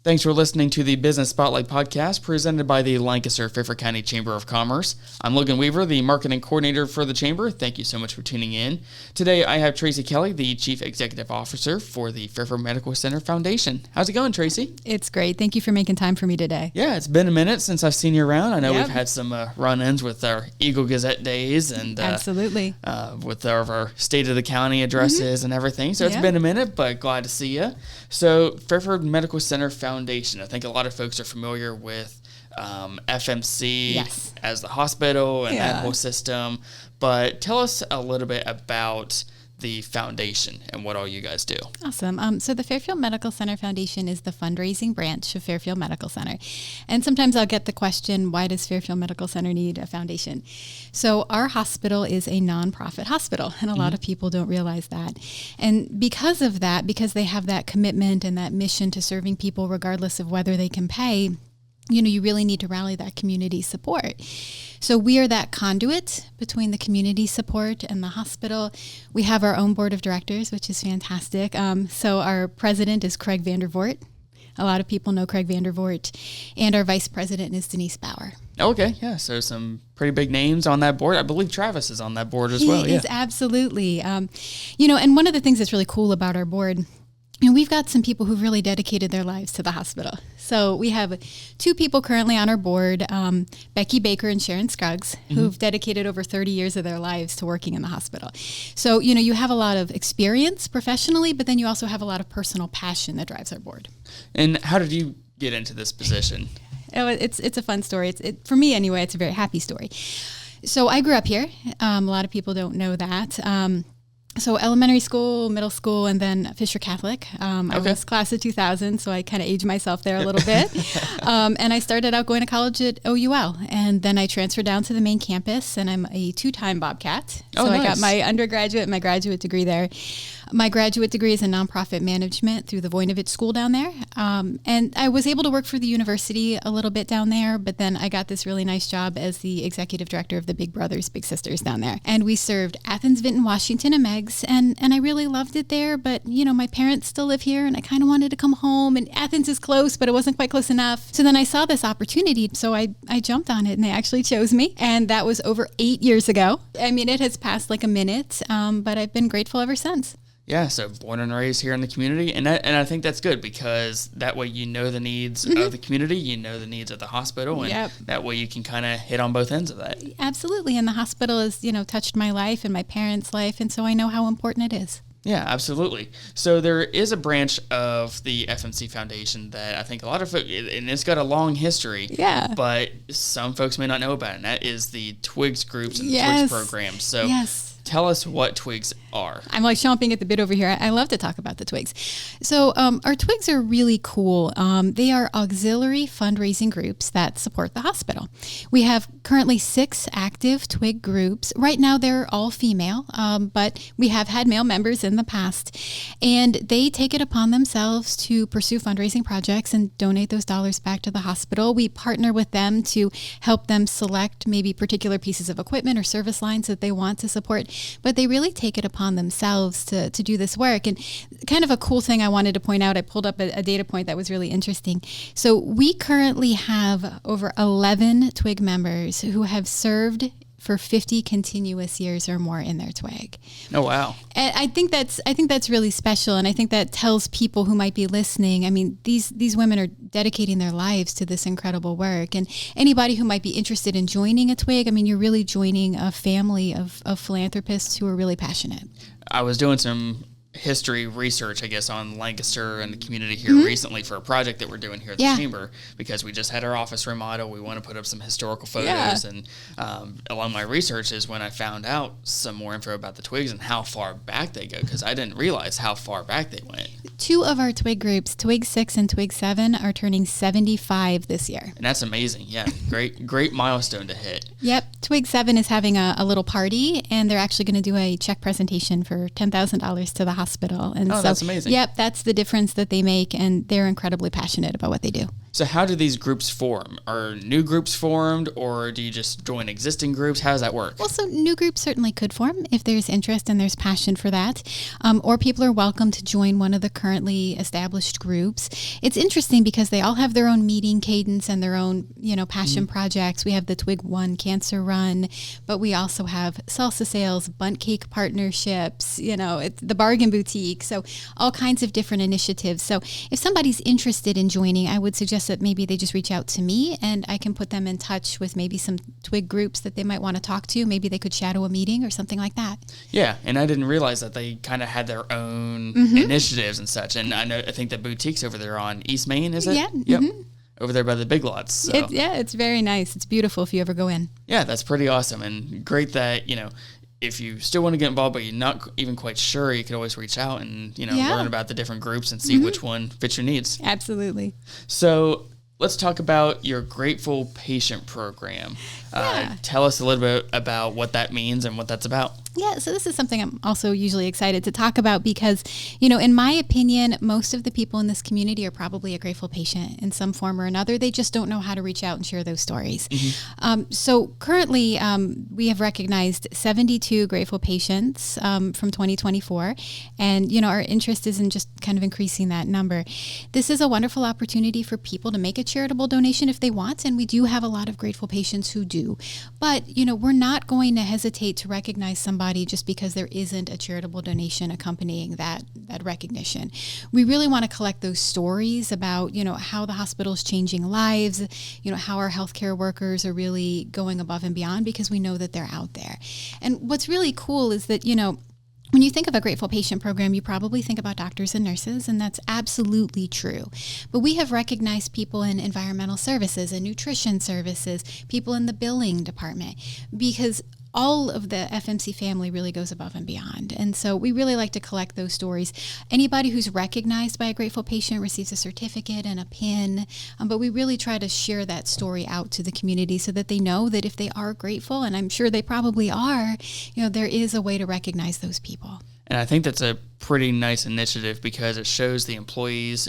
Thanks for listening to the Business Spotlight podcast presented by the Lancaster Fairfield County Chamber of Commerce. I'm Logan Weaver, the marketing coordinator for the Chamber. Thank you so much for tuning in. Today I have Tracy Kelly, the Chief Executive Officer for the Fairfield Medical Center Foundation. How's it going, Tracy? It's great. Thank you for making time for me today. Yeah, it's been a minute since I've seen you around. I know we've had some run-ins with our Eagle Gazette days and absolutely with our State of the County addresses and everything. So it's been a minute, but glad to see you. So Fairfield Medical Center Foundation. I think a lot of folks are familiar with FMC as the hospital and that whole system. But tell us a little bit about the foundation and what all you guys do. Awesome. So the Fairfield Medical Center Foundation is the fundraising branch of Fairfield Medical Center. And sometimes I'll get the question, why does Fairfield Medical Center need a foundation? So our hospital is a nonprofit hospital, and a lot of people don't realize that. And because of that, because they have that commitment and that mission to serving people regardless of whether they can pay, you really need to rally that community support. So we are that conduit between the community support and the hospital. We have our own board of directors, which is fantastic. So our president is Craig Vandervoort. A lot of people know Craig Vandervoort. And our vice president is Denise Bauer. Okay, yeah. So some pretty big names on that board. I believe Travis is on that board as well. He is absolutely. And one of the things that's really cool about our board, and we've got some people who've really dedicated their lives to the hospital. So we have two people currently on our board, Becky Baker and Sharon Scruggs, who've dedicated over 30 years of their lives to working in the hospital. So, you have a lot of experience professionally, but then you also have a lot of personal passion that drives our board. And how did you get into this position? Oh, it's a fun story. For me anyway, it's a very happy story. So I grew up here. A lot of people don't know that. So elementary school, middle school, and then Fisher Catholic. I was class of 2000, so I kind of aged myself there a little bit. And I started out going to college at OUL, and then I transferred down to the main campus, and I'm a two-time Bobcat. So I got my undergraduate and my graduate degree there. My graduate degree is in nonprofit management through the Voinovich School down there. And I was able to work for the university a little bit down there, but then I got this really nice job as the executive director of the Big Brothers, Big Sisters down there. And we served Athens, Vinton, Washington, and Meggs. And I really loved it there, but my parents still live here and I kind of wanted to come home, and Athens is close, but it wasn't quite close enough. So then I saw this opportunity, so I jumped on it and they actually chose me. And that was over 8 years ago. I mean, it has passed like a minute, but I've been grateful ever since. Yeah, so born and raised here in the community, and I think that's good because that way the needs of the community, the needs of the hospital, and that way you can kind of hit on both ends of that. Absolutely, and the hospital has, touched my life and my parents' life, and so I know how important it is. Yeah, absolutely. So there is a branch of the FMC Foundation that I think a lot of folks, and it's got a long history, but some folks may not know about it, and that is the Twigs groups and the Twigs programs. So tell us what Twigs are. I'm like chomping at the bit over here. I love to talk about the Twigs. So our Twigs are really cool. They are auxiliary fundraising groups that support the hospital. We have currently 6 active Twig groups. Right now they're all female, but we have had male members in the past. And they take it upon themselves to pursue fundraising projects and donate those dollars back to the hospital. We partner with them to help them select maybe particular pieces of equipment or service lines that they want to support. But they really take it upon themselves to do this work. And kind of a cool thing I wanted to point out, I pulled up a data point that was really interesting. So we currently have over 11 Twig members who have served for 50 continuous years or more in their Twig. Oh, wow. And I think that's really special, and I think that tells people who might be listening, I mean, these women are dedicating their lives to this incredible work, and anybody who might be interested in joining a Twig, I mean, you're really joining a family of philanthropists who are really passionate. I was doing some history research, I guess, on Lancaster and the community here recently for a project that we're doing here at the Chamber, because we just had our office remodel. We want to put up some historical photos, and along my research is when I found out some more info about the Twigs and how far back they go, because I didn't realize how far back they went. 2 of our Twig groups, Twig 6 and Twig 7, are turning 75 this year. And that's amazing. Yeah, great milestone to hit. Yep. Twig 7 is having a little party, and they're actually going to do a check presentation for $10,000 to the hospital. And that's amazing. Yep, that's the difference that they make, and they're incredibly passionate about what they do. So how do these groups form? Are new groups formed, or do you just join existing groups? How does that work? Well, so new groups certainly could form if there's interest and there's passion for that. Or people are welcome to join one of the currently established groups. It's interesting because they all have their own meeting cadence and their own, passion projects. We have the Twig One Cancer Run, but we also have salsa sales, bundt cake partnerships, it's the Bargain Boutique. So all kinds of different initiatives. So if somebody's interested in joining, I would suggest that maybe they just reach out to me and I can put them in touch with maybe some Twig groups that they might want to talk to. Maybe they could shadow a meeting or something like that. Yeah, and I didn't realize that they kind of had their own initiatives and such. And I think the boutique's over there on East Main, is it? Yeah. Yep. Over there by the Big Lots. So. It's very nice. It's beautiful if you ever go in. Yeah, that's pretty awesome. And great that, if you still want to get involved, but you're not even quite sure, you can always reach out and, learn about the different groups and see which one fits your needs. Absolutely. So let's talk about your Grateful Patient Program. Tell us a little bit about what that means and what that's about. Yeah, so this is something I'm also usually excited to talk about because, in my opinion, most of the people in this community are probably a grateful patient in some form or another. They just don't know how to reach out and share those stories. So currently, we have recognized 72 grateful patients from 2024. And, our interest is in just kind of increasing that number. This is a wonderful opportunity for people to make a charitable donation if they want. And we do have a lot of grateful patients who do. But, we're not going to hesitate to recognize somebody just because there isn't a charitable donation accompanying that recognition. We really want to collect those stories about, how the hospital is changing lives, how our healthcare workers are really going above and beyond because we know that they're out there. And what's really cool is that, when you think of a Grateful Patient Program, you probably think about doctors and nurses, and that's absolutely true. But we have recognized people in environmental services and nutrition services, people in the billing department, because all of the FMC family really goes above and beyond. And so we really like to collect those stories. Anybody who's recognized by a grateful patient receives a certificate and a pin, but we really try to share that story out to the community so that they know that if they are grateful, and I'm sure they probably are, there is a way to recognize those people. And I think that's a pretty nice initiative because it shows the employees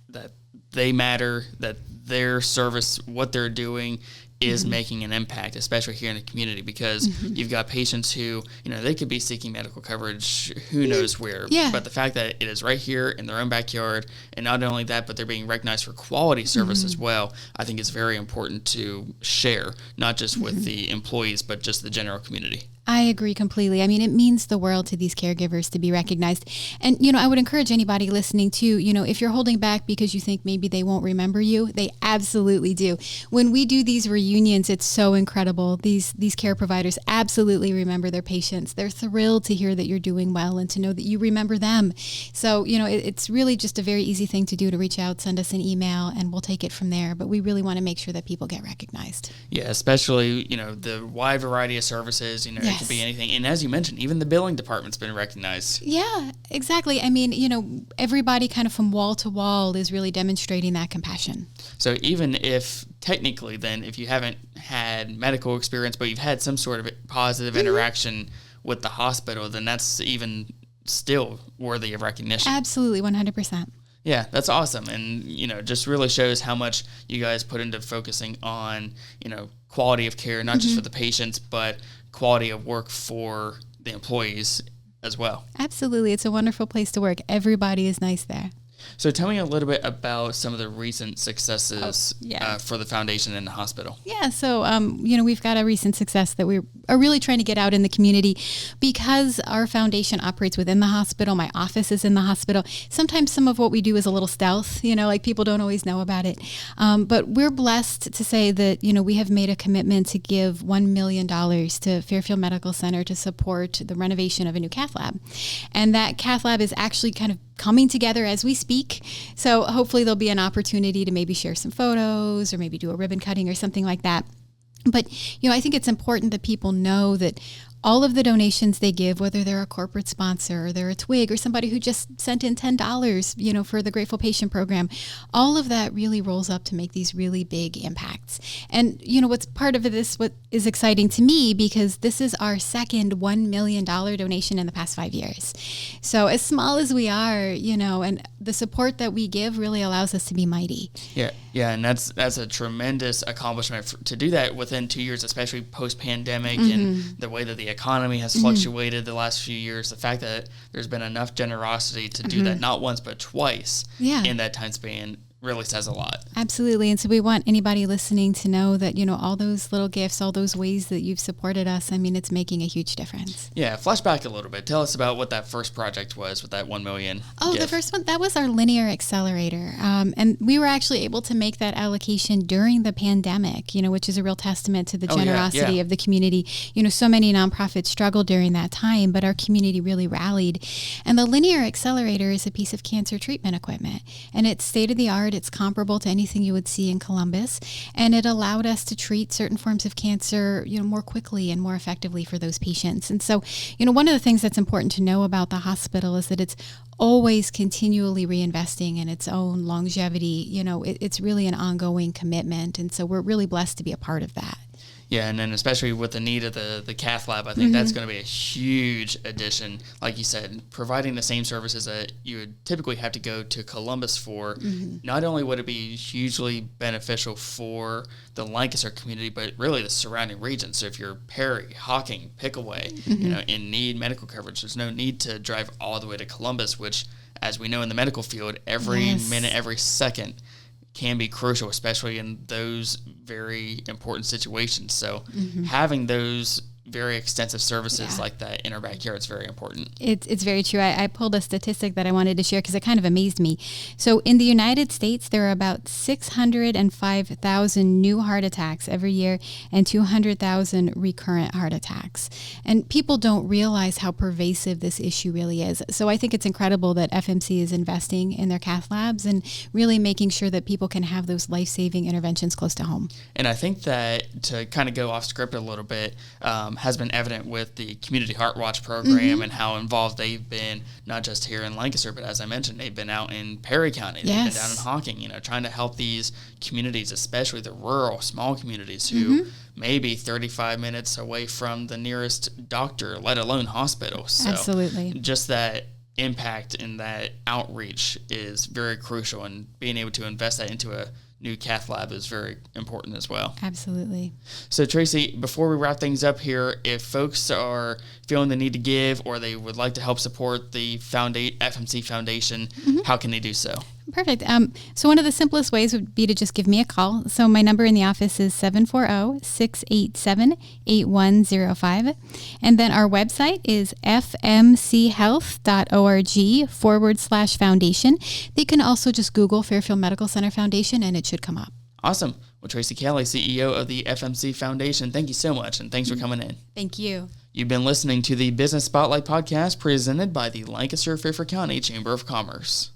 that they matter, that their service, what they're doing, is making an impact, especially here in the community, because you've got patients who, they could be seeking medical coverage who knows where. Yeah. But the fact that it is right here in their own backyard, and not only that, but they're being recognized for quality service as well, I think is very important to share, not just with the employees, but just the general community. I agree completely. I mean, it means the world to these caregivers to be recognized. And, I would encourage anybody listening too, if you're holding back because you think maybe they won't remember you, they absolutely do. When we do these reunions, it's so incredible. These care providers absolutely remember their patients. They're thrilled to hear that you're doing well and to know that you remember them. So, it's really just a very easy thing to do to reach out, send us an email, and we'll take it from there. But we really want to make sure that people get recognized. Yeah, especially, the wide variety of services, It could be anything. And as you mentioned, even the billing department's been recognized. Yeah, exactly. I mean, everybody kind of from wall to wall is really demonstrating that compassion. So even if technically then, if you haven't had medical experience, but you've had some sort of positive interaction with the hospital, then that's even still worthy of recognition. Absolutely, 100%. Yeah, that's awesome. And, just really shows how much you guys put into focusing on, quality of care, not just for the patients, but quality of work for the employees as well. Absolutely. It's a wonderful place to work. Everybody is nice there. So tell me a little bit about some of the recent successes for the foundation and the hospital. Yeah, so, we've got a recent success that we are really trying to get out in the community because our foundation operates within the hospital. My office is in the hospital. Sometimes some of what we do is a little stealth, people don't always know about it. But we're blessed to say that, we have made a commitment to give $1 million to Fairfield Medical Center to support the renovation of a new cath lab. And that cath lab is actually kind of coming together as we speak. So hopefully there'll be an opportunity to maybe share some photos or maybe do a ribbon cutting or something like that. But, I think it's important that people know that all of the donations they give, whether they're a corporate sponsor or they're a twig or somebody who just sent in $10, for the Grateful Patient Program, all of that really rolls up to make these really big impacts. And, what's part of this, what is exciting to me, because this is our second $1 million donation in the past 5 years. So as small as we are, and the support that we give really allows us to be mighty. Yeah, and that's a tremendous accomplishment to do that within 2 years, especially post-pandemic and the way that the economy has fluctuated the last few years. The fact that there's been enough generosity to do that not once but twice in that time span really says a lot. Absolutely. And so we want anybody listening to know that, all those little gifts, all those ways that you've supported us, it's making a huge difference. Yeah. Flashback a little bit. Tell us about what that first project was with that $1 million. gift. The first one, that was our linear accelerator. And we were actually able to make that allocation during the pandemic, which is a real testament to the generosity of the community. So many nonprofits struggled during that time, but our community really rallied. And the linear accelerator is a piece of cancer treatment equipment, and it's state of the art. It's comparable to anything you would see in Columbus, and it allowed us to treat certain forms of cancer, more quickly and more effectively for those patients. And so, one of the things that's important to know about the hospital is that it's always continually reinvesting in its own longevity. It's really an ongoing commitment, and so we're really blessed to be a part of that. Yeah, and then especially with the need of the cath lab, I think that's going to be a huge addition. Like you said, providing the same services that you would typically have to go to Columbus for, not only would it be hugely beneficial for the Lancaster community, but really the surrounding region. So if you're Perry, Hocking, Pickaway, in need medical coverage, there's no need to drive all the way to Columbus, which, as we know in the medical field, every minute, every second can be crucial, especially in those very important situations. So having those very extensive services like that in our backyard is very important. It's very true. I pulled a statistic that I wanted to share because it kind of amazed me. So in the United States, there are about 605,000 new heart attacks every year and 200,000 recurrent heart attacks. And people don't realize how pervasive this issue really is. So I think it's incredible that FMC is investing in their cath labs and really making sure that people can have those life-saving interventions close to home. And I think that, to kind of go off script a little bit, has been evident with the Community Heart Watch program and how involved they've been, not just here in Lancaster, but as I mentioned, they've been out in Perry County, they've been down in Hocking, trying to help these communities, especially the rural, small communities who may be 35 minutes away from the nearest doctor, let alone hospital. So absolutely. Just that impact and that outreach is very crucial, and being able to invest that into a new cath lab is very important as well. Absolutely. So Tracy, before we wrap things up here, if folks are feeling the need to give or they would like to help support the FMC Foundation, how can they do so? Perfect. So one of the simplest ways would be to just give me a call. So my number in the office is 740-687-8105. And then our website is fmchealth.org/foundation. They can also just Google Fairfield Medical Center Foundation and it should come up. Awesome. Well, Tracy Kelly, CEO of the FMC Foundation, thank you so much, and thanks for coming in. Thank you. You've been listening to the Business Spotlight podcast presented by the Lancaster-Fairfield County Chamber of Commerce.